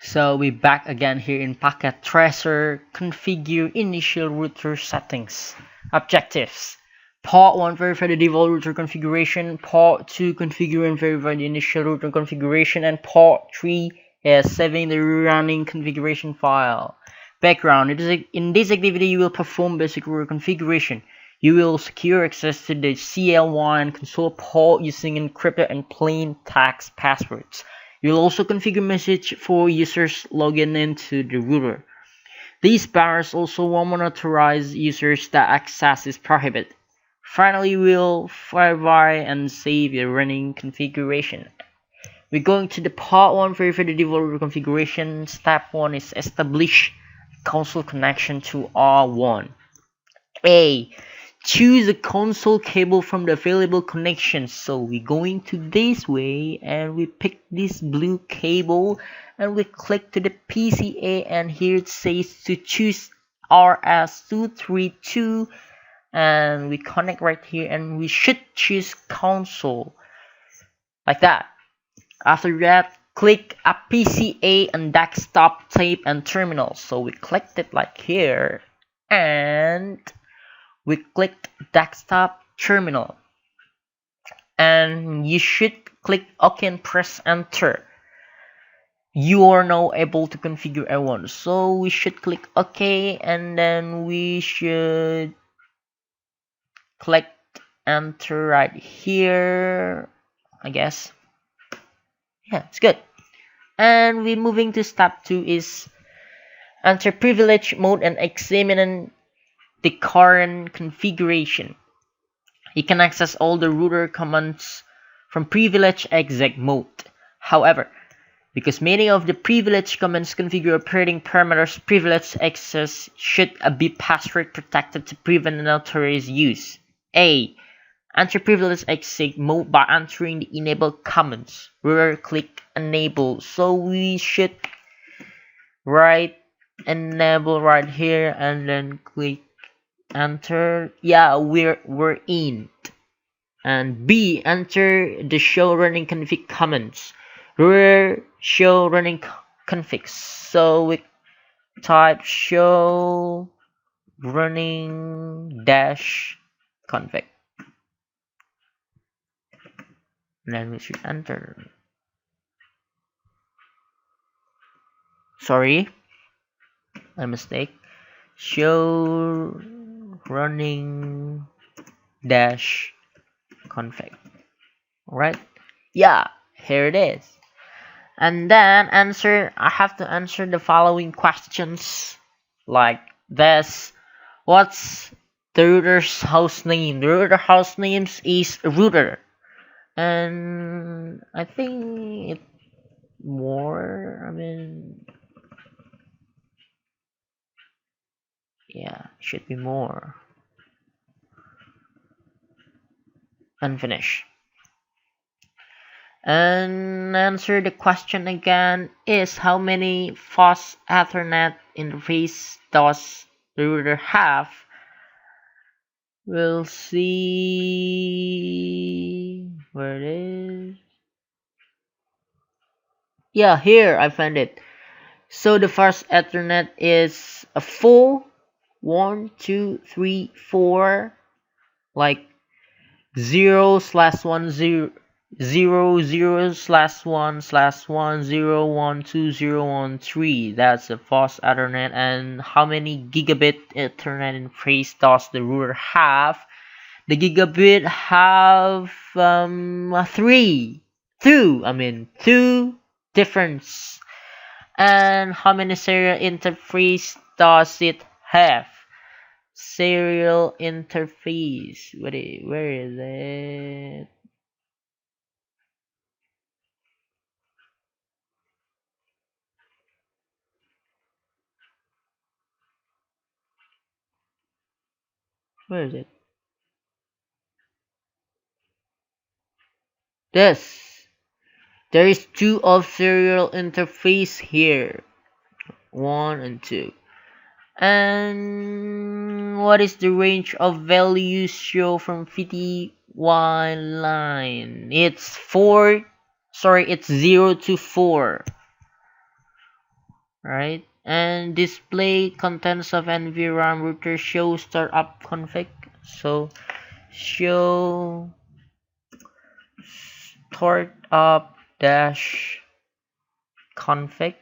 So we're back again here in Packet Tracer. Configure initial router settings. Objectives. Part 1, verify the default router configuration. Part 2, configure and verify the initial router configuration. And Part 3 is saving the running configuration file. Background. In this activity, you will perform basic router configuration. You will secure access to the CL1 console port using encrypted and plain text passwords. You'll also configure message for users logging into the router. These bars also won't monitorize users that access is prohibited. Finally, we'll verify and save your running configuration. We're going to the part 1, verify the developer configuration. Step 1 is establish console connection to R1. A. Choose a console cable from the available connections. So we're going to this way and we pick this blue cable and we click to the PCA, and here it says to choose RS232 and we connect right here and we should choose console like that. After that, click a PCA and desktop tape and terminal. So we clicked it like here and we clicked desktop terminal, and you should click OK and press enter. You are now able to configure R1, so we should click OK and then we should click enter right here, I guess. Yeah, it's good. And we're moving to step 2 is enter privilege mode and examine the current configuration. You can access all the router commands from privilege exec mode. However, because many of the privilege commands configure operating parameters, privilege access should be password protected to prevent unauthorized use. A. Enter privilege exec mode by entering the enable commands. Router click enable. So we should write enable right here and then click enter. Yeah, we're in. And B, enter the show running config commands. Router show running configs. So we type show running dash config. And then we should enter. Sorry, my mistake. Show running dash config. Alright, yeah, here it is. And then I have to answer the following questions like this. What's the router's host name? The router host name is router, and I think it more, yeah, should be more. And finish. And answer the question again is how many fast Ethernet interface does the router have? We'll see where it is. Yeah, here I found it. So the first Ethernet is a full 1, 2, 3, 4, like 0/1 0/1/1/1/012/013. That's a fast Ethernet. And how many gigabit Ethernet interface does the router have? The gigabit have two difference. And how many serial interface does it have? Serial interface. Where is it? Where is it? This. There is 2 of serial interface here. 1 and 2. And what is the range of values show from 51 line? It's 0 to 4. right? And display contents of NVRAM router show startup config. So show startup dash config,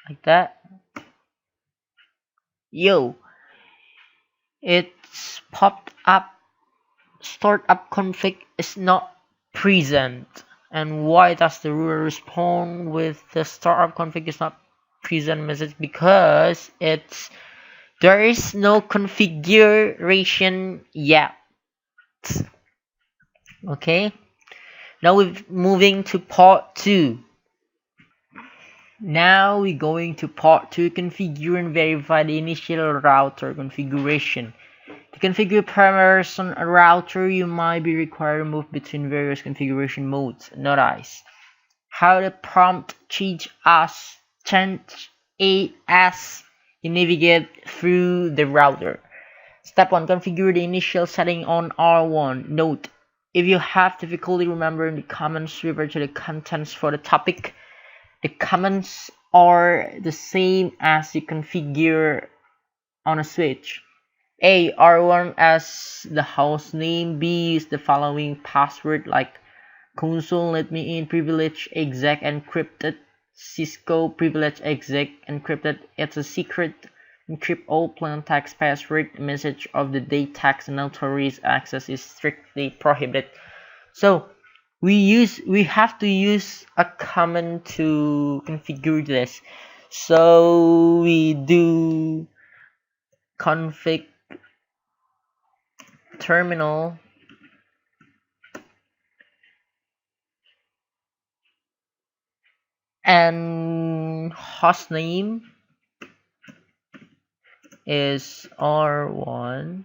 like that. Yo, it's popped up. Startup config is not present. And why does the router respond with the startup config is not present message? Because there is no configuration yet. Okay, now we're moving to part 2. Now we're going to part 2, configure and verify the initial router configuration. To configure parameters on a router, you might be required to move between various configuration modes. Notice how the prompt change as you navigate through the router. Step 1. Configure the initial setting on R1. Note, if you have difficulty remembering the commands, refer to the contents for the topic. The commands are the same as you configure on a switch. A. R1 as the host name. B. Use the following password like console let me in privilege exec encrypted, Cisco privilege exec encrypted. It's a secret. Encrypt all plain text password. Message of the day text and unauthorized access is strictly prohibited. So we have to use a command to configure this. So we do config terminal and hostname is R1,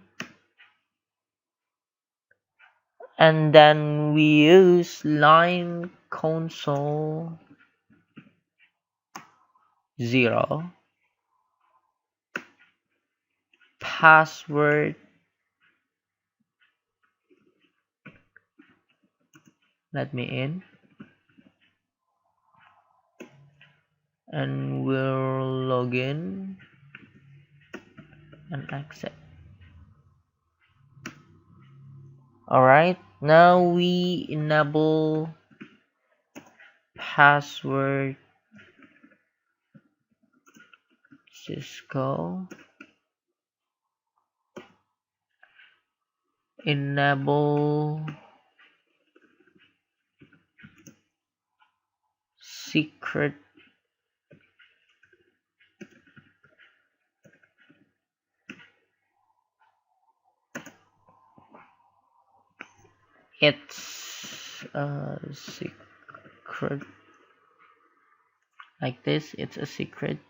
and then we use line console 0 password let me in, and we'll log in and accept. Alright, now we enable password Cisco, enable secret it's a secret, like this, it's a secret,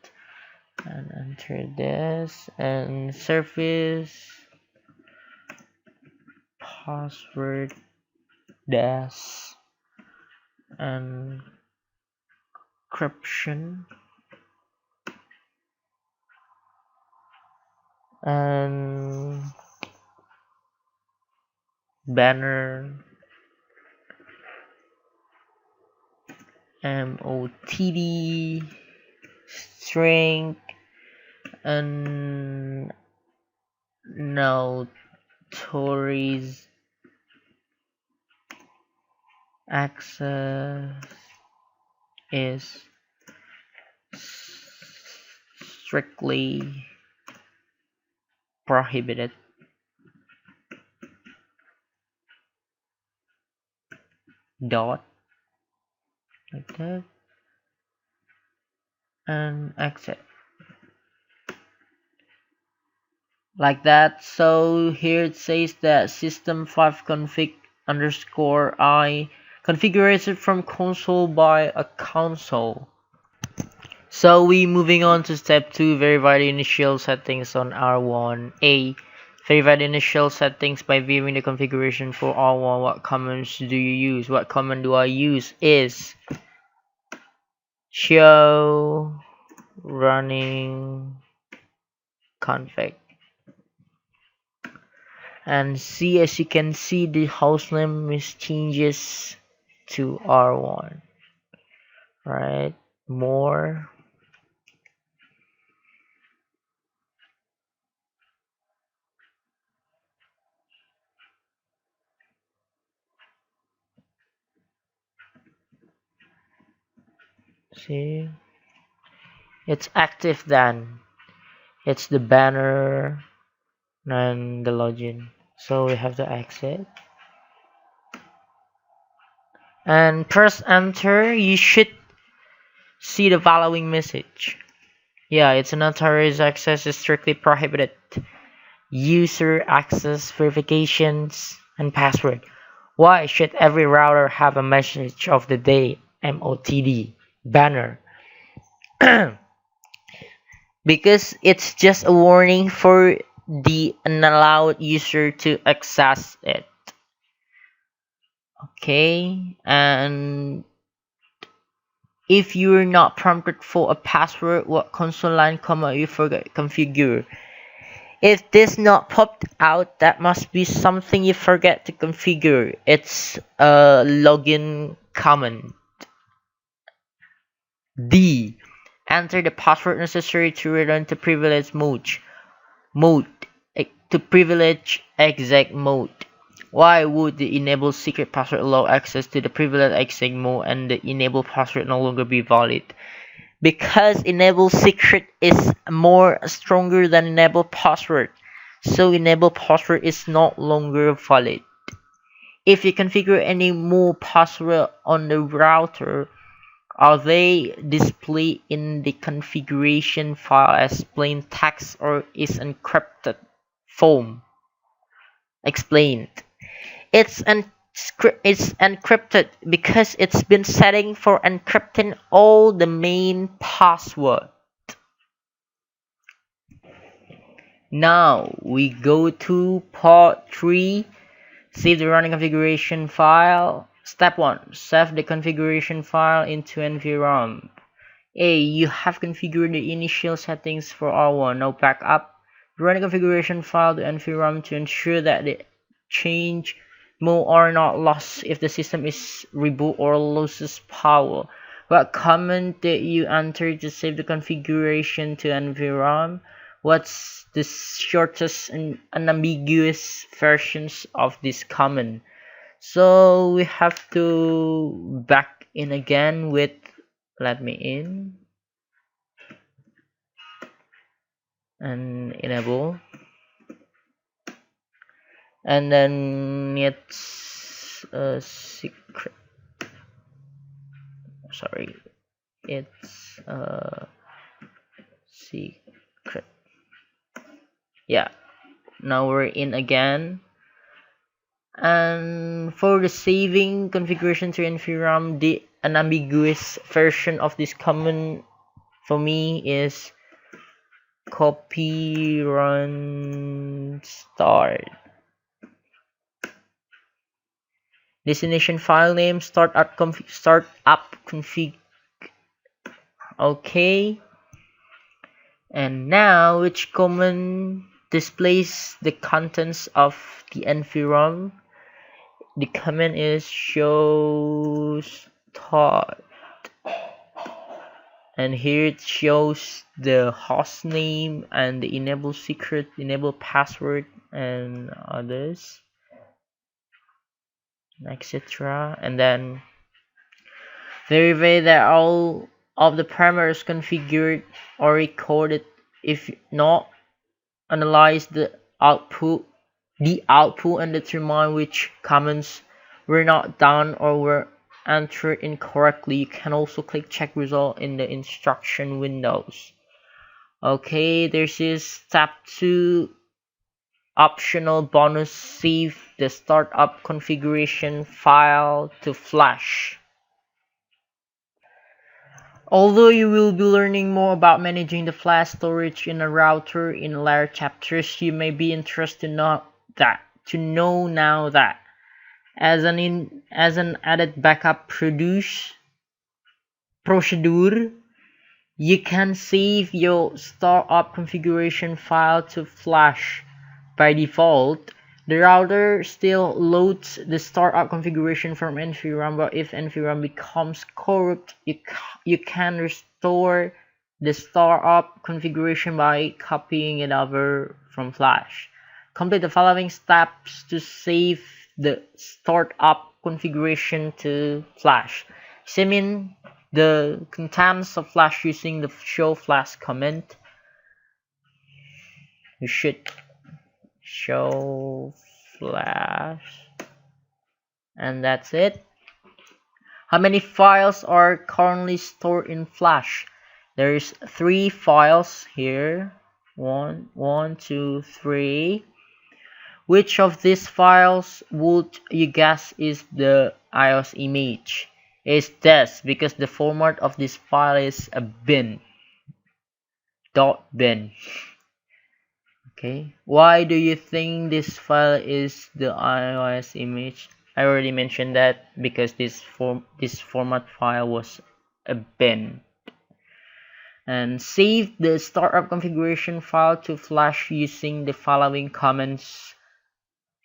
and enter this, and service password dash encryption, and banner motd string and notorious access is strictly prohibited. Dot, like that, and exit, like that. So here it says that system5 config underscore I configuration from console by a console. So we moving on to step 2, verify the initial settings on R1. A. Verify the initial settings by viewing the configuration for R1. What commands do you use? What command do I use is show running config. And see, as you can see, the host name is changes to R1. Right, more, See, it's active then. It's the banner and the login. So we have to exit and press enter. You should see the following message. Yeah, it's unauthorized access is strictly prohibited. User access verifications and password. Why should every router have a message of the day MOTD banner? Because it's just a warning for the unallowed user to access it. Okay, and if you're not prompted for a password, what console line command you forgot to configure? If this not popped out, that must be something you forget to configure. It's a login command. D. Enter the password necessary to return to privilege mode. To privilege exec mode. Why would the enable secret password allow access to the privilege exec mode and the enable password no longer be valid? Because enable secret is more stronger than enable password, so enable password is no longer valid. If you configure any more password on the router, are they displayed in the configuration file as plain text or is encrypted form? Explained. It's encrypted because it's been setting for encrypting all the main password. Now we go to part 3. Save the running configuration file. Step 1. Save the configuration file into NVRAM. A. You have configured the initial settings for R1. Now back up. Run the configuration file to NVRAM to ensure that the change mode are not lost if the system is reboot or loses power. What command did you enter to save the configuration to NVRAM? What's the shortest and unambiguous versions of this command? So we have to back in again with let me in and enable, and then it's a secret. Sorry, it's a secret. Yeah, now we're in again. And for the saving configuration to NVRAM, the unambiguous version of this command for me is copy run start. Destination file name startup config. Okay. And now which command displays the contents of the NVRAM? The command is show start, and here it shows the host name and the enable secret, enable password, and others, etc. And then verify that all of the parameters configured or recorded. If not, analyze the output and determine which commands were not done or were entered incorrectly. You can also click check result in the instruction windows. Okay, there's this step 2 optional bonus: save the startup configuration file to flash. Although you will be learning more about managing the flash storage in a router in later chapters, you may be interested to know now that as an added backup procedure, you can save your startup configuration file to flash. By default, the router still loads the startup configuration from NVRAM, but if NVRAM becomes corrupt, you can restore the startup configuration by copying it over from flash. Complete the following steps to save the startup configuration to flash. Zoom in the contents of Flash using the show flash command. You should show flash, and that's it. How many files are currently stored in Flash? There's 3 files here. 1, 2, 3. Which of these files would you guess is the iOS image? It's this, because the format of this file is a bin. .bin. Okay. Why do you think this file is the iOS image? I already mentioned that because this format file was a bin. And save the startup configuration file to Flash using the following commands.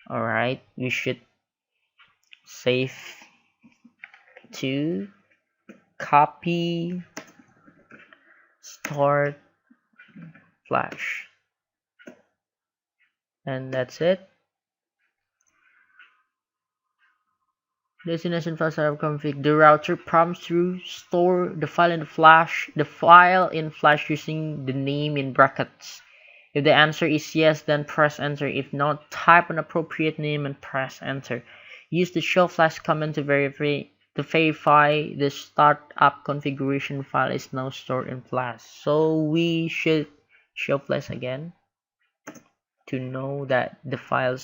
Alright, we should save to copy start Flash, and that's it. Destination file startup config. The router prompts to store the file in Flash. The file in Flash using the name in brackets. If the answer is yes, then press enter. If not, type an appropriate name and press enter. Use the show flash command to verify the startup configuration file is now stored in Flash. So we should show flash again to know that the file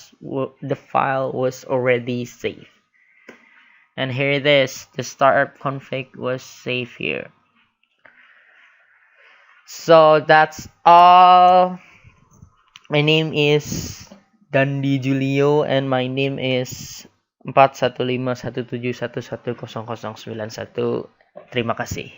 was already saved. And here it is, the startup config was saved here. So that's all. My name is Dandi Julio and my name is 415171110091. Terima kasih.